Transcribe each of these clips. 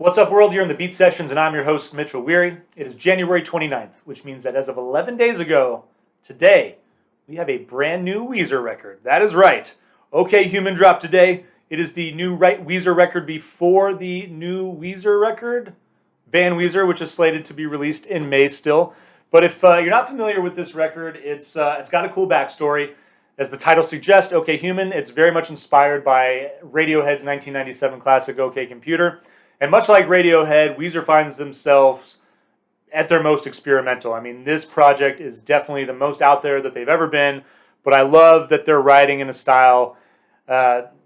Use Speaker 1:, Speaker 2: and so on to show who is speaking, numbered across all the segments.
Speaker 1: What's up, world? You're in the Beat Sessions, and I'm your host, Mitchell Weary. It is January 29th, which means that as of 11 days ago, today, we have a brand new Weezer record. That is right. OK Human dropped today. It is the new Weezer record before the new Weezer record, Van Weezer, which is slated to be released in May still. But if you're not familiar with this record, it's got a cool backstory. As the title suggests, OK Human, it's very much inspired by Radiohead's 1997 classic OK Computer. And much like Radiohead, Weezer finds themselves at their most experimental. I mean, this project is definitely the most out there that they've ever been, but I love that they're writing in a style.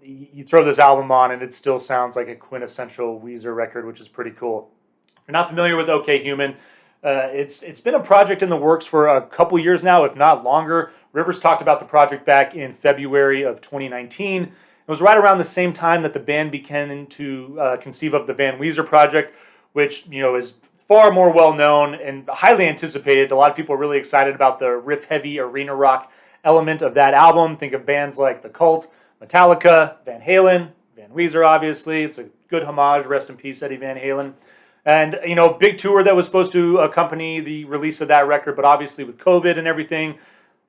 Speaker 1: You throw this album on and it still sounds like a quintessential Weezer record, which is pretty cool. If you're not familiar with OK Human, it's been a project in the works for a couple years now, if not longer. Rivers talked about the project back in February of 2019. It was right around the same time that the band began to conceive of the Van Weezer project, which is far more well known and highly anticipated. A lot of people are really excited about the riff-heavy arena rock element of that album. Think of bands like The Cult, Metallica, Van Halen, Van Weezer. Obviously, it's a good homage. Rest in peace, Eddie Van Halen. And big tour that was supposed to accompany the release of that record, but obviously with COVID and everything,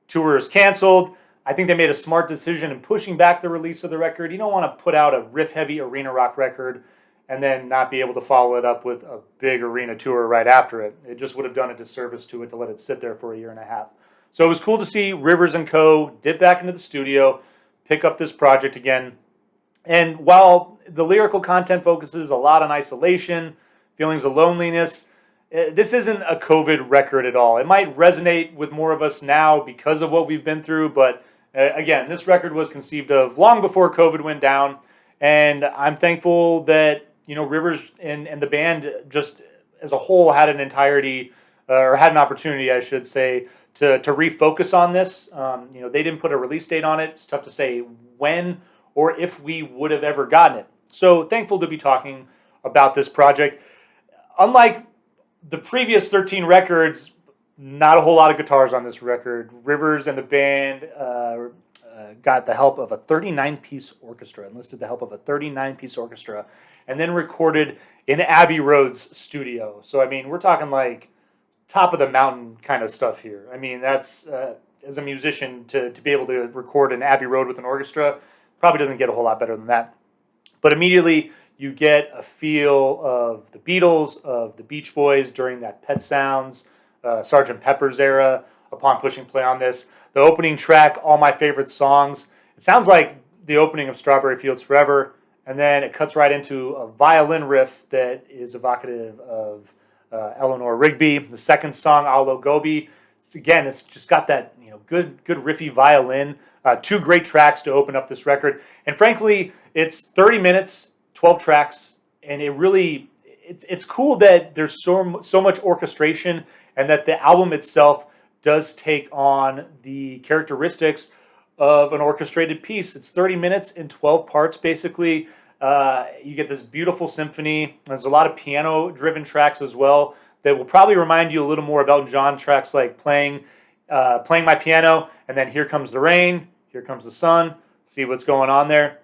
Speaker 1: tour is canceled. I think they made a smart decision in pushing back the release of the record. You don't want to put out a riff-heavy arena rock record and then not be able to follow it up with a big arena tour right after it. It just would have done a disservice to it to let it sit there for a year and a half. So it was cool to see Rivers and Co. dip back into the studio, pick up this project again. And while the lyrical content focuses a lot on isolation, feelings of loneliness, this isn't a COVID record at all. It might resonate with more of us now because of what we've been through, but again, this record was conceived of long before COVID went down, and I'm thankful that Rivers and the band just as a whole had an entirety, or had an opportunity, I should say, to refocus on this. They didn't put a release date on it. It's tough to say when or if we would have ever gotten it. So thankful to be talking about this project. Unlike the previous 13 records, not a whole lot of guitars on this record. Rivers and the band got the help of a 39-piece orchestra, enlisted the help of a 39-piece orchestra, and then recorded in Abbey Road's studio. So, I mean, we're talking like top of the mountain kind of stuff here. I mean, that's, as a musician, to be able to record in Abbey Road with an orchestra, probably doesn't get a whole lot better than that. But immediately, you get a feel of the Beatles, of the Beach Boys during that Pet Sounds, Sgt. Pepper's era, upon pushing play on this. The opening track, All My Favorite Songs, it sounds like the opening of Strawberry Fields Forever, and then it cuts right into a violin riff that is evocative of Eleanor Rigby. The second song, Alo Gobi, it's just got that good riffy violin. Two great tracks to open up this record. And frankly, it's 30 minutes, 12 tracks, and it's cool that there's so much orchestration and that the album itself does take on the characteristics of an orchestrated piece. It's 30 minutes in 12 parts, basically. You get this beautiful symphony. There's a lot of piano-driven tracks as well that will probably remind you a little more of Elton John tracks like Playing My Piano, and then Here Comes the Rain, Here Comes the Sun. See what's going on there.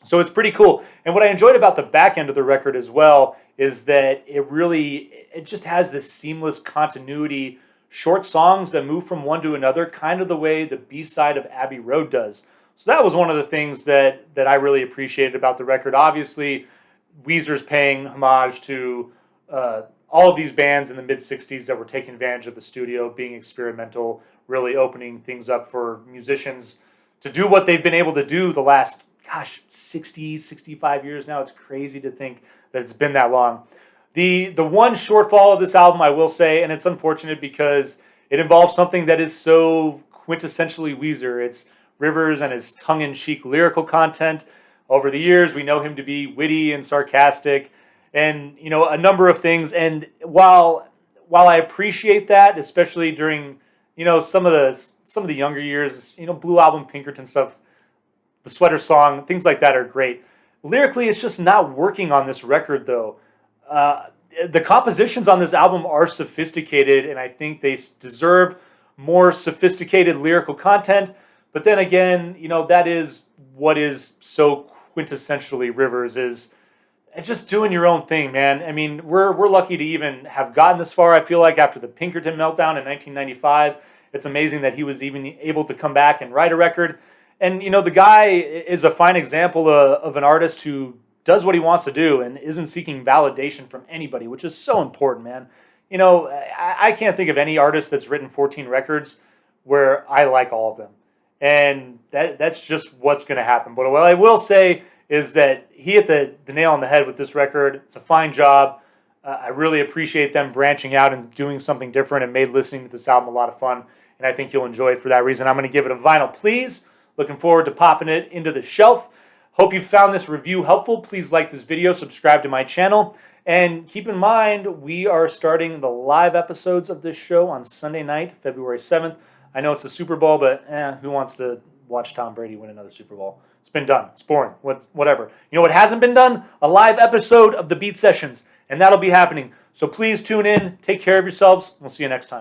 Speaker 1: So it's pretty cool. And what I enjoyed about the back end of the record as well is that it just has this seamless continuity, short songs that move from one to another, kind of the way the B-side of Abbey Road does. So that was one of the things that I really appreciated about the record. Obviously, Weezer's paying homage to all of these bands in the mid-'60s that were taking advantage of the studio, being experimental, really opening things up for musicians to do what they've been able to do the last 60, 65 years now. It's crazy to think that it's been that long. The one shortfall of this album, I will say, and it's unfortunate because it involves something that is so quintessentially Weezer. It's Rivers and his tongue-in-cheek lyrical content. Over the years, we know him to be witty and sarcastic and, a number of things. And while I appreciate that, especially during, some of the younger years, Blue Album, Pinkerton stuff, the Sweater Song, things like that are great. Lyrically, it's just not working on this record, though. The compositions on this album are sophisticated, and I think they deserve more sophisticated lyrical content. But then again, that is what is so quintessentially Rivers is and just doing your own thing, man. I mean, we're lucky to even have gotten this far. I feel like after the Pinkerton meltdown in 1995, it's amazing that he was even able to come back and write a record. And the guy is a fine example of an artist who does what he wants to do and isn't seeking validation from anybody, which is so important, man. I can't think of any artist that's written 14 records where I like all of them, and that's just what's going to happen. But what I will say is that he hit the nail on the head with this record. It's a fine job. I really appreciate them branching out and doing something different and made listening to this album a lot of fun, and I think you'll enjoy it for that reason. I'm going to give it a vinyl, please. Looking forward to popping it into the shelf. Hope you found this review helpful. Please like this video, subscribe to my channel, and keep in mind we are starting the live episodes of this show on Sunday night, February 7th. I know it's the Super Bowl, but who wants to watch Tom Brady win another Super Bowl? It's been done. It's boring. Whatever. You know what hasn't been done? A live episode of the Beat Sessions, and that'll be happening. So please tune in. Take care of yourselves. We'll see you next time.